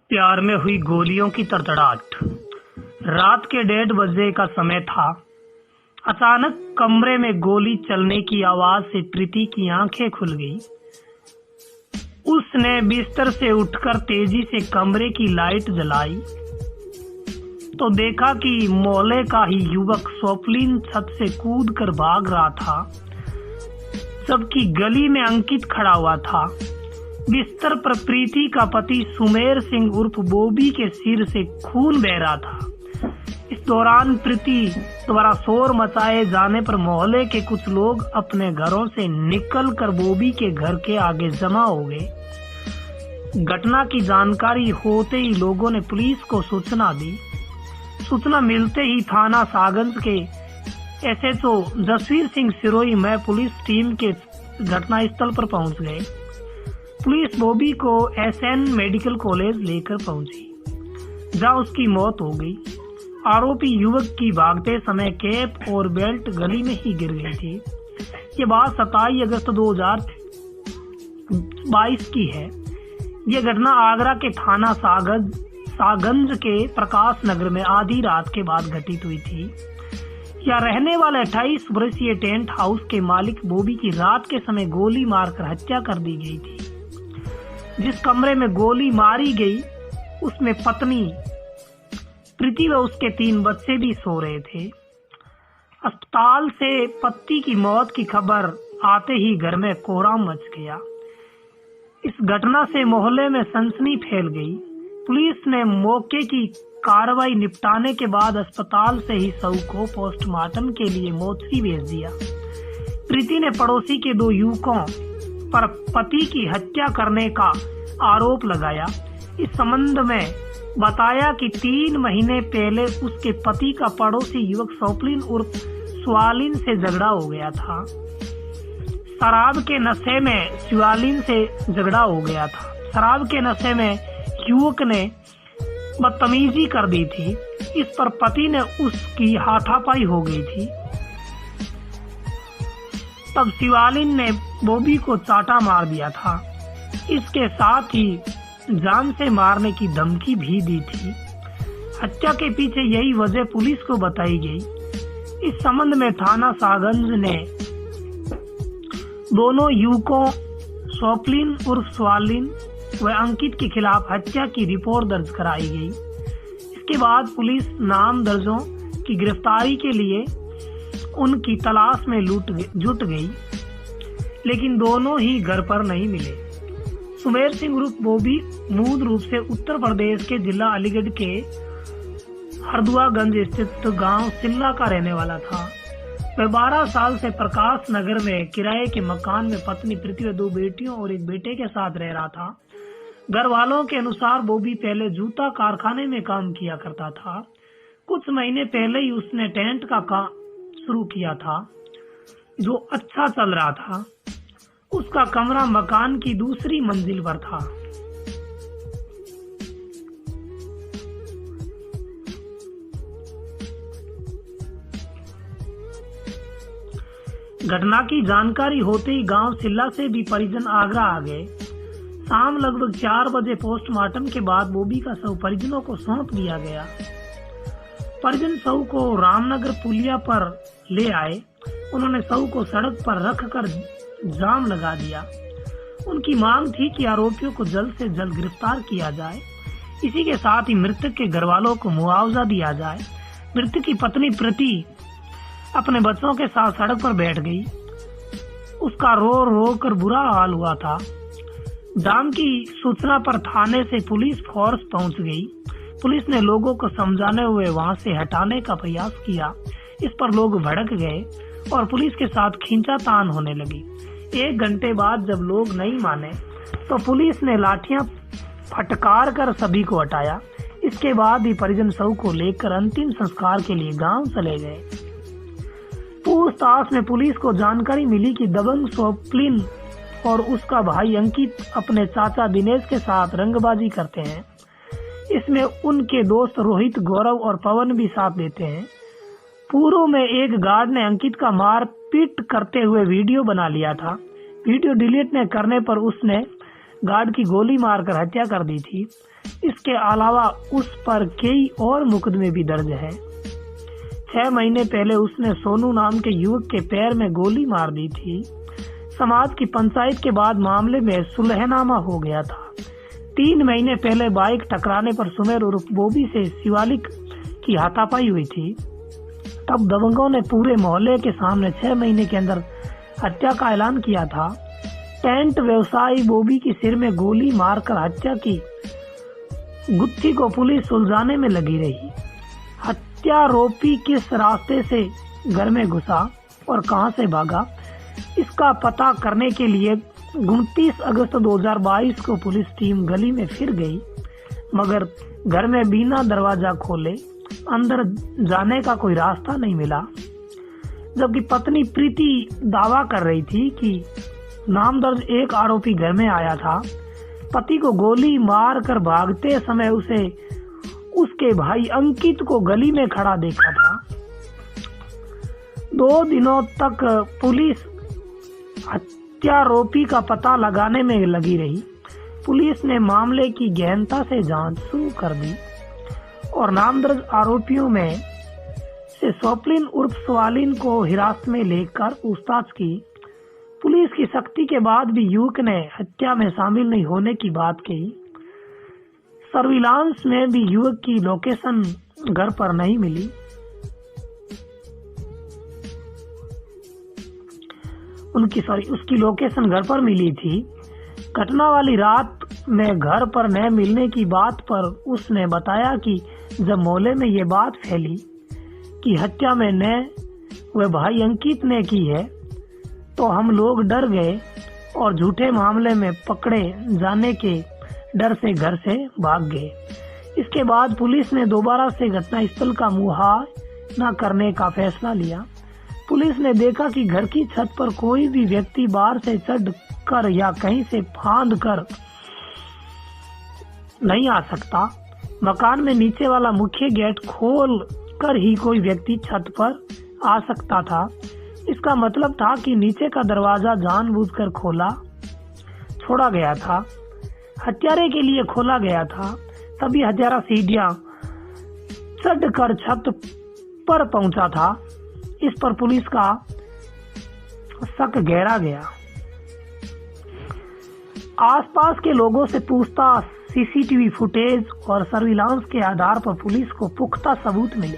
प्यार में हुई गोलियों की तड़तड़ाहट। रात के 1:30 बजे का समय था। अचानक कमरे में गोली चलने की आवाज से प्रीति की आंखें खुल गई। उसने बिस्तर से उठकर तेजी से कमरे की लाइट जलाई तो देखा कि मोहल्ले का ही युवक स्वप्निल छत से कूदकर भाग रहा था, जबकि गली में अंकित खड़ा हुआ था। बिस्तर पर प्रीति का पति सुमेर सिंह उर्फ बॉबी के सिर से खून बह रहा था। इस दौरान प्रीति द्वारा शोर मचाए जाने पर मोहल्ले के कुछ लोग अपने घरों से निकलकर बॉबी के घर के आगे जमा हो गए। घटना की जानकारी होते ही लोगों ने पुलिस को सूचना दी। सूचना मिलते ही थाना सागंज के एसएचओ जसवीर सिंह सिरोही में पुलिस टीम के घटनास्थल पर पहुंच गए। पुलिस बॉबी को एसएन मेडिकल कॉलेज लेकर पहुंची, जहां उसकी मौत हो गई। आरोपी युवक की भागते समय कैप और बेल्ट गली में ही गिर गई थी। ये बात 27 अगस्त 2022 की है। यह घटना आगरा के थाना सागंज के प्रकाश नगर में आधी रात के बाद घटित हुई थी। यह रहने वाले 28 वर्षीय टेंट हाउस के मालिक बॉबी की रात के समय गोली मारकर हत्या कर दी गई थी। जिस कमरे में गोली मारी गई उसमें पत्नी प्रीति व उसके 3 बच्चे भी सो रहे थे। अस्पताल से पति की मौत की खबर आते ही घर में कोहराम मच गया। इस घटना से मोहल्ले में सनसनी फैल गई। पुलिस ने मौके की कार्रवाई निपटाने के बाद अस्पताल से ही शव को पोस्टमार्टम के लिए मोर्चरी भेज दिया। प्रीति ने पड़ोसी के 2 युवकों पर पति की हत्या करने का आरोप लगाया। इस संबंध में बताया कि 3 महीने पहले उसके पति का पड़ोसी युवक स्वप्निल उर्फ स्वालिन से झगड़ा हो गया था। शराब के नशे में स्वालिन से झगड़ा हो गया था। शराब के नशे में युवक ने बदतमीजी कर दी थी। इस पर पति ने उसकी हाथापाई हो गई थी। तब शिवालिन ने बॉबी को चाटा मार दिया था। इसके साथ ही जान से मारने की धमकी भी दी थी। हत्या के पीछे यही वजह पुलिस को बताई गई। इस संबंध में थाना सागंज ने दोनों युवकों स्वप्निल उर्फ स्वालिन व अंकित के खिलाफ हत्या की रिपोर्ट दर्ज कराई गई। इसके बाद पुलिस नामदर्जों की गिरफ्तारी के लिए उनकी तलाश में जुट गई, लेकिन दोनों ही घर पर नहीं मिले। सुमेर सिंह उर्फ बॉबी मूल रूप से उत्तर प्रदेश के जिला अलीगढ़ के हरदुआगंज स्थित गांव सिल्ला का रहने वाला था। वह 12 साल से प्रकाश नगर में किराए के मकान में पत्नी प्रीति व 2 बेटियों और एक बेटे के साथ रह रहा था। घर वालों के अनुसार बॉबी पहले जूता कारखाने में काम किया करता था। कुछ महीने पहले ही उसने टेंट का काम शुरू किया था, जो अच्छा चल रहा था। उसका कमरा मकान की दूसरी मंजिल पर था। घटना की जानकारी होते ही गांव सिल्ला से भी परिजन आगरा आ गए। शाम लगभग 4 बजे पोस्टमार्टम के बाद बॉबी का शव परिजनों को सौंप दिया गया। परिजन शव को रामनगर पुलिया पर ले आए। उन्होंने शव को सड़क पर रखकर जाम लगा दिया। उनकी मांग थी कि आरोपियों को जल्द से जल्द गिरफ्तार किया जाए। इसी के साथ ही मृतक के घर वालों को मुआवजा दिया जाए। मृतक की पत्नी प्रीति अपने बच्चों के साथ सड़क पर बैठ गई। उसका रो कर बुरा हाल हुआ था। जाम की सूचना पर थाने से पुलिस फोर्स पहुंच गई। पुलिस ने लोगों को समझाने हुए वहां से हटाने का प्रयास किया। इस पर लोग भड़क गए और पुलिस के साथ खींचातान होने लगी। 1 घंटे बाद जब लोग नहीं माने तो पुलिस ने लाठियां फटकार कर सभी को हटाया। इसके बाद ही परिजन शव को लेकर अंतिम संस्कार के लिए गांव चले गए। पूछताछ में पुलिस को जानकारी मिली कि दबंग स्वप्निल और उसका भाई अंकित अपने चाचा दिनेश के साथ रंगबाजी करते हैं। इसमें उनके दोस्त रोहित, गौरव और पवन भी साथ देते हैं। पूर्व में एक गार्ड ने अंकित का मारपीट करते हुए वीडियो बना लिया था। वीडियो डिलीट न करने पर उसने गार्ड की गोली मारकर हत्या कर दी थी। इसके अलावा उस पर कई और मुकदमे भी दर्ज है। 6 महीने पहले उसने सोनू नाम के युवक के पैर में गोली मार दी थी। समाज की पंचायत के बाद मामले में सुलहनामा हो गया था। 3 महीने पहले बाइक टकराने पर सुमेर उर्फ बॉबी से शिवालिक की हाथापाई हुई थी। तब दबंगों ने पूरे मोहल्ले के सामने 6 महीने के अंदर हत्या का ऐलान किया था। टेंट व्यवसायी बॉबी के सिर में गोली मारकर हत्या की गुत्थी को पुलिस सुलझाने में लगी रही। हत्यारोपी किस रास्ते से घर में घुसा और कहां से भागा, इसका पता करने के लिए 29 अगस्त 2022 को पुलिस टीम गली में फिर गई, मगर घर में बिना दरवाजा खोले अंदर जाने का कोई रास्ता नहीं मिला। जबकि पत्नी प्रीति दावा कर रही थी कि नामदर्ज एक आरोपी घर में आया था। पति को गोली मार कर भागते समय उसे उसके भाई अंकित को गली में खड़ा देखा था। 2 दिनों तक पुलिस हत्यारोपी का पता लगाने में लगी रही। पुलिस ने मामले की गहनता से जांच शुरू कर दी और नामदर्ज आरोपियों में से स्वप्निल उर्फ स्वालिन को हिरासत में लेकर पूछताछ की। पुलिस की सख्ती के बाद भी युवक ने हत्या में शामिल नहीं होने की बात कही। सर्विलांस में भी युवक की लोकेशन घर पर नहीं मिली। उसकी लोकेशन घर पर मिली थी। घटना वाली रात में घर पर न मिलने की बात पर उसने बताया कि जब मोहल्ले में ये बात फैली कि हत्या में न वह भाई अंकित ने की है, तो हम लोग डर गए और झूठे मामले में पकड़े जाने के डर से घर से भाग गए। इसके बाद पुलिस ने दोबारा से घटनास्थल का मुआयना करने का फैसला लिया। पुलिस ने देखा कि घर की छत पर कोई भी व्यक्ति बाहर से चढ़ कर या कहीं से फांद कर नहीं आ सकता। मकान में नीचे वाला मुख्य गेट खोल कर ही कोई व्यक्ति छत पर आ सकता था। इसका मतलब था कि नीचे का दरवाजा जानबूझकर छोड़ा गया था, हत्यारे के लिए खोला गया था। तभी हत्यारा सीढ़ियां चढ़कर छत पर पहुंचा था। इस पर पुलिस का शक गहरा गया। आसपास के लोगों से पूछताछ, सीसीटीवी फुटेज और सर्विलांस के आधार पर पुलिस को पुख्ता सबूत मिले।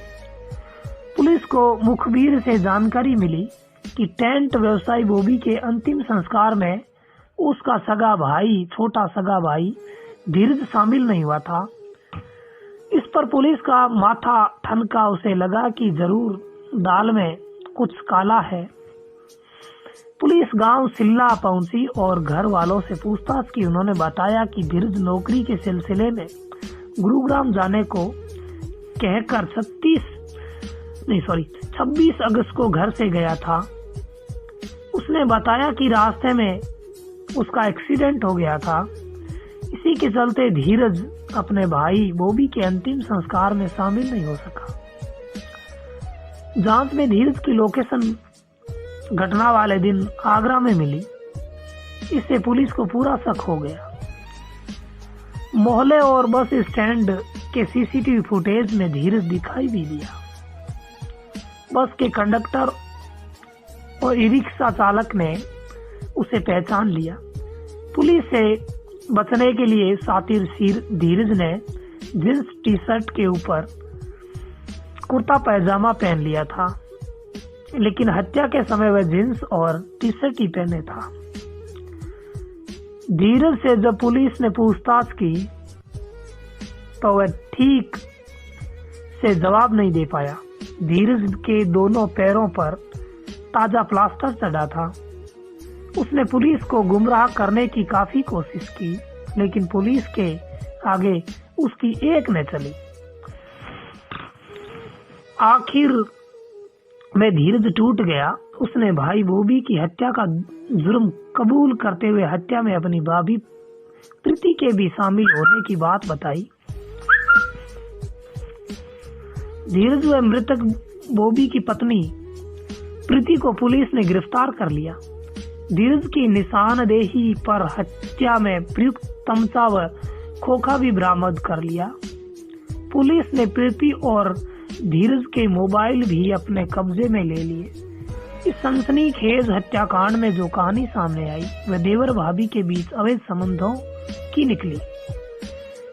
पुलिस को मुखबिर से जानकारी मिली कि टेंट व्यवसायी बॉबी के अंतिम संस्कार में उसका छोटा सगा भाई धीरज शामिल नहीं हुआ था। इस पर पुलिस का माथा ठनका। उसे लगा कि जरूर दाल में कुछ काला है। पुलिस गांव सिल्ला पहुंची और घर वालों से पूछताछ की। उन्होंने बताया कि धीरज नौकरी के सिलसिले में गुरुग्राम जाने को कहकर 26 अगस्त को घर से गया था। उसने बताया कि रास्ते में उसका एक्सीडेंट हो गया था। इसी के चलते धीरज अपने भाई बॉबी के अंतिम संस्कार में शामिल नहीं हो सका। जांच में धीरज की लोकेशन घटना वाले दिन आगरा में मिली। इससे पुलिस को पूरा शक हो गया। मोहल्ले और बस स्टैंड के सीसीटीवी फुटेज में धीरज दिखाई भी दिया। बस के कंडक्टर और ई रिक्शा चालक ने उसे पहचान लिया। पुलिस से बचने के लिए सातिर धीरज ने जींस टी शर्ट के ऊपर कुर्ता पैजामा पहन लिया था, लेकिन हत्या के समय वह जींस और टी शर्ट ही पहने था। धीरज से जब पुलिस ने पूछताछ की तो वह ठीक से जवाब नहीं दे पाया। धीरज के दोनों पैरों पर ताजा प्लास्टर चढ़ा था। उसने पुलिस को गुमराह करने की काफी कोशिश की, लेकिन पुलिस के आगे उसकी एक न चली। आखिर में धीरज टूट गया। उसने भाई बॉबी की हत्या का जुर्म कबूल करते हुए हत्या में अपनी भाभी प्रीति के भी शामिल होने की बात बताई। धीरज व मृतक बॉबी की पत्नी प्रीति को पुलिस ने गिरफ्तार कर लिया। धीरज की निशानदेही पर हत्या में प्रयुक्त तमचा व खोखा भी बरामद कर लिया। पुलिस ने प्रीति और धीरज के मोबाइल भी अपने कब्जे में ले लिए। इस सनसनीखेज हत्याकांड में जो कहानी सामने आई वह देवर भाभी के बीच अवैध संबंधों की निकली।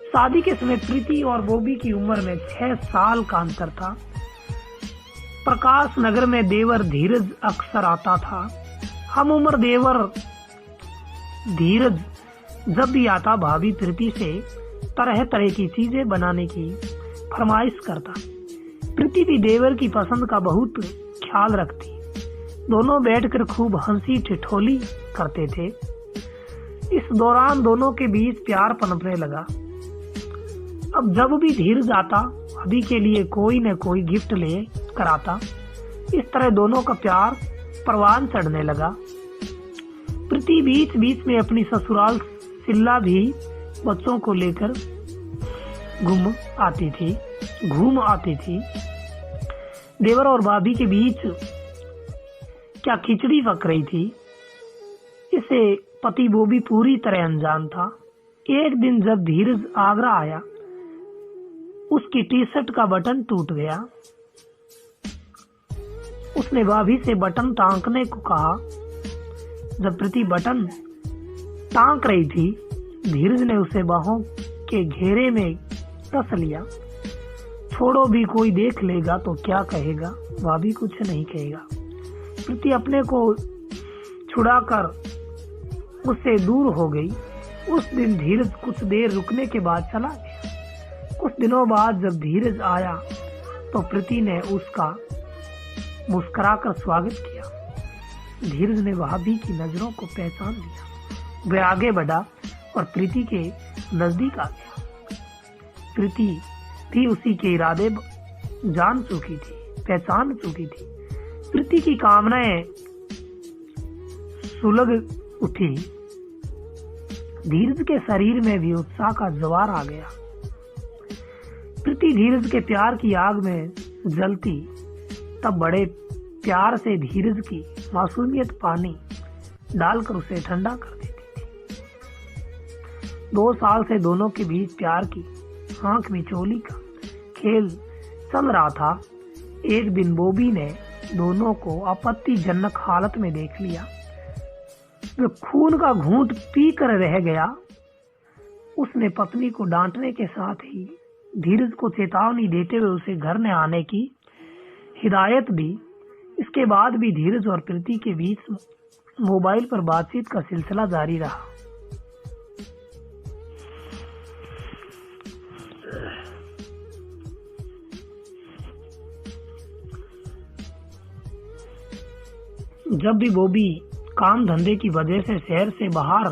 शादी के समय प्रीति और बॉबी की उम्र में 6 साल का अंतर था। प्रकाश नगर में देवर धीरज अक्सर आता था। हम उम्र देवर धीरज जब भी आता भाभी प्रीति से तरह तरह की चीजें बनाने की फरमाइश करता। प्रीति भी देवर की पसंद का बहुत ख्याल रखती। दोनों बैठकर खूब हंसी ठिठोली करते थे। इस दौरान दोनों के बीच प्यार पनपने लगा। अब जब भी धीरज आता भाभी के लिए कोई न कोई गिफ्ट ले कर आता। इस तरह दोनों का प्यार परवान चढ़ने लगा। प्रीति बीच बीच में अपनी ससुराल सिल्ला भी बच्चों को लेकर घूम आती थी। देवर और भाभी के बीच क्या खिचड़ी पक रही थी, इसे पति बॉबी पूरी तरह अनजान था। एक दिन जब धीरज आगरा आया, उसकी टी शर्ट का बटन टूट गया। उसने भाभी से बटन टांकने को कहा। जब प्रीति बटन टांक रही थी, धीरज ने उसे बाहों के घेरे में कस लिया। छोड़ो भी, कोई देख लेगा तो क्या कहेगा। भाभी कुछ नहीं कहेगा। प्रीति अपने को छुड़ाकर उससे दूर हो गई। उस दिन धीरज कुछ देर रुकने के बाद चला गया। कुछ दिनों बाद जब धीरज आया तो प्रीति ने उसका मुस्कुराकर स्वागत किया। धीरज ने भाभी की नजरों को पहचान लिया। वह आगे बढ़ा और प्रीति के नजदीक आ गया। प्रीति भी उसी के इरादे पहचान चुकी थी। प्रीति की कामनाएं सुलग उठी। धीरज के शरीर में भी उत्साह का ज्वार आ गया। प्रीति धीरज के प्यार की आग में जलती, तब बड़े प्यार से धीरज की मासूमियत पानी डालकर उसे ठंडा कर देती थी। 2 साल से दोनों के बीच प्यार की आंख मिचोली का खेल चल रहा था। एक दिन बॉबी ने दोनों को आपत्तिजनक हालत में देख लिया। वह खून का घूंट पी कर रह गया। उसने पत्नी को डांटने के साथ ही धीरज को चेतावनी देते हुए उसे घर न आने की हिदायत दी। इसके बाद भी धीरज और प्रीति के बीच मोबाइल पर बातचीत का सिलसिला जारी रहा। जब भी बॉबी काम धंधे की वजह से शहर से बाहर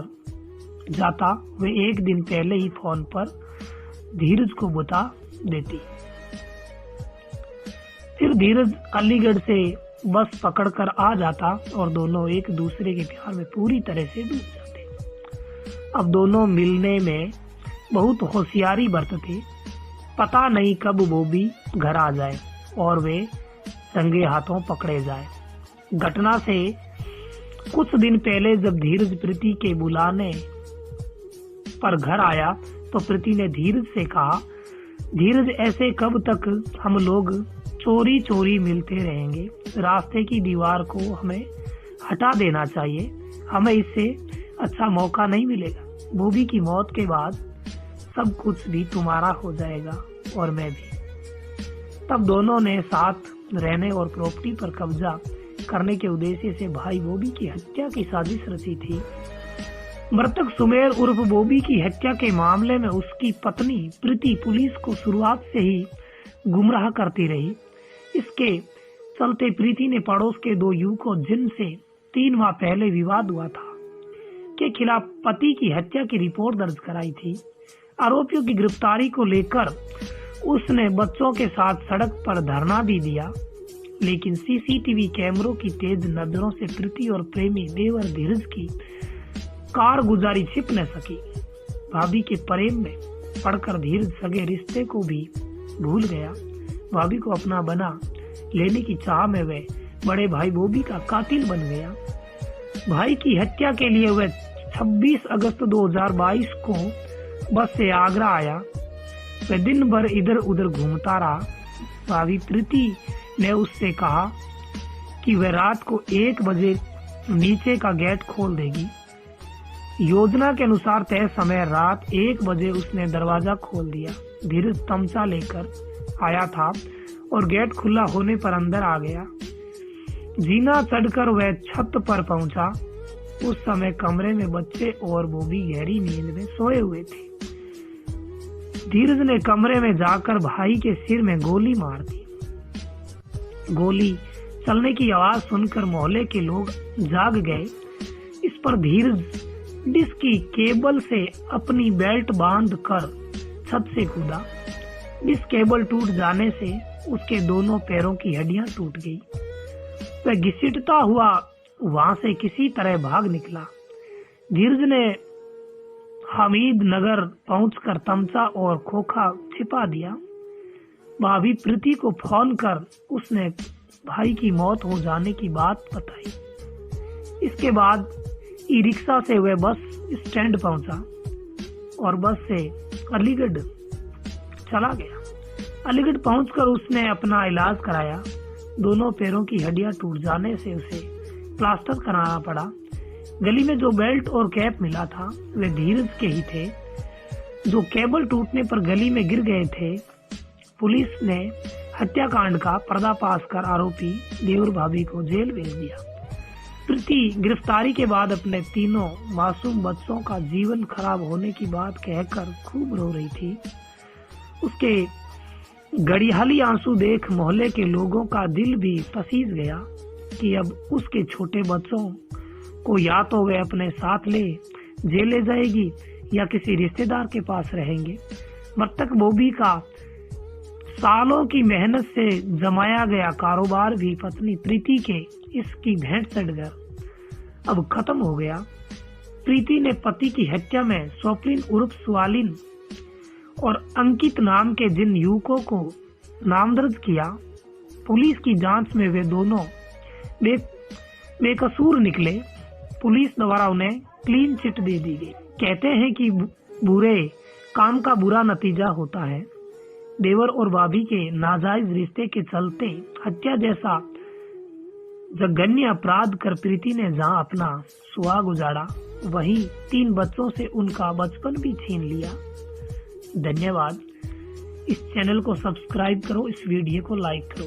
जाता, वे एक दिन पहले ही फोन पर धीरज को बता देती। फिर धीरज अलीगढ़ से बस पकड़कर आ जाता और दोनों एक दूसरे के प्यार में पूरी तरह से डूब जाते। अब दोनों मिलने में बहुत होशियारी बरतते। पता नहीं कब बॉबी घर आ जाए और वे रंगे हाथों पकड़े जाए। घटना से कुछ दिन पहले जब धीरज प्रीति के बुलाने पर घर आया तो प्रीति ने धीरज से कहा, धीरज ऐसे कब तक हम लोग चोरी चोरी मिलते रहेंगे। रास्ते की दीवार को हमें हटा देना चाहिए। हमें इससे अच्छा मौका नहीं मिलेगा। बॉबी की मौत के बाद सब कुछ भी तुम्हारा हो जाएगा और मैं भी। तब दोनों ने साथ रहने और प्रॉपर्टी पर कब्जा करने के उद्देश्य से भाई बॉबी की हत्या की साजिश रची थी। मृतक सुमेर उर्फ बॉबी की हत्या के मामले में उसकी पत्नी प्रीति पुलिस को शुरुआत से ही गुमराह करती रही। इसके चलते प्रीति ने पड़ोस के 2 युवकों जिनसे 3 माह पहले विवाद हुआ था के खिलाफ पति की हत्या की रिपोर्ट दर्ज कराई थी। आरोपियों की गिरफ्तारी को लेकर उसने बच्चों के साथ सड़क पर धरना भी दिया, लेकिन सीसीटीवी कैमरों की तेज नजरों से प्रीति और प्रेमी देवर धीरज की कारगुजारी छिप न सकी। भाभी के प्रेम में पड़कर धीरज सगे रिश्ते को भी भूल गया। भाभी को अपना बना लेने की चाह में वह बड़े भाई बॉबी का कातिल बन गया। भाई की हत्या के लिए वह 26 अगस्त 2022 को बस से आगरा आया। वह दिन भर इधर उधर घूमता रहा। भाभी प्रीति ने उससे कहा कि वह रात को 1 बजे नीचे का गेट खोल देगी। योजना के अनुसार तय समय रात 1 बजे उसने दरवाजा खोल दिया। धीरज तमचा लेकर आया था और गेट खुला होने पर अंदर आ गया। जीना चढ़कर वह छत पर पहुंचा। उस समय कमरे में बच्चे और बॉबी गहरी नींद में सोए हुए थे। धीरज ने कमरे में जाकर भाई के सिर में गोली मार दी। गोली चलने की आवाज सुनकर मोहल्ले के लोग जाग गए। इस पर धीरज डिस्क की केबल से अपनी बेल्ट बांध कर छत से कूदा। डिस्क केबल टूट जाने से उसके दोनों पैरों की हड्डियां टूट गई। वह घसीटता हुआ वहां से किसी तरह भाग निकला। धीरज ने हमीद नगर पहुंचकर तमचा और खोखा छिपा दिया। भाभी प्रीति को फोन कर उसने भाई की मौत हो जाने की बात बताई। इसके बाद ई रिक्शा से वह बस स्टैंड पहुंचा और बस से अलीगढ़ चला गया। अलीगढ़ पहुंचकर उसने अपना इलाज कराया। दोनों पैरों की हड्डियां टूट जाने से उसे प्लास्टर कराना पड़ा। गली में जो बेल्ट और कैप मिला था वे धीरज के ही थे, जो केबल टूटने पर गली में गिर गए थे। पुलिस ने हत्याकांड का पर्दाफाश कर आरोपी देवर भाभी को जेल भेज दिया। प्रीति गिरफ्तारी के बाद अपने तीनों मासूम बच्चों का जीवन खराब होने की बात कहकर खूब रो रही थी। उसके गड़ियाली आंसू देख मोहल्ले के लोगों का दिल भी पसीज गया कि अब उसके छोटे बच्चों को या तो वे अपने साथ ले जेल ले जाएगी या किसी रिश्तेदार के पास रहेंगे। मृतक बॉबी का सालों की मेहनत से जमाया गया कारोबार भी पत्नी प्रीति के इसकी भेंट चढ़कर अब खत्म हो गया। प्रीति ने पति की हत्या में स्वप्निन उर्फ स्वालिन और अंकित नाम के जिन युवकों को नामजद किया, पुलिस की जांच में वे दोनों बेकसूर निकले। पुलिस द्वारा उन्हें क्लीन चिट दे दी गई। कहते हैं कि बुरे काम का बुरा नतीजा होता है। देवर और भाभी के नाजायज रिश्ते के चलते हत्या जैसा जघन्य अपराध कर प्रीति ने जहां अपना सुहाग उजाड़ा, वहीं 3 बच्चों से उनका बचपन भी छीन लिया। धन्यवाद। इस चैनल को सब्सक्राइब करो, इस वीडियो को लाइक करो।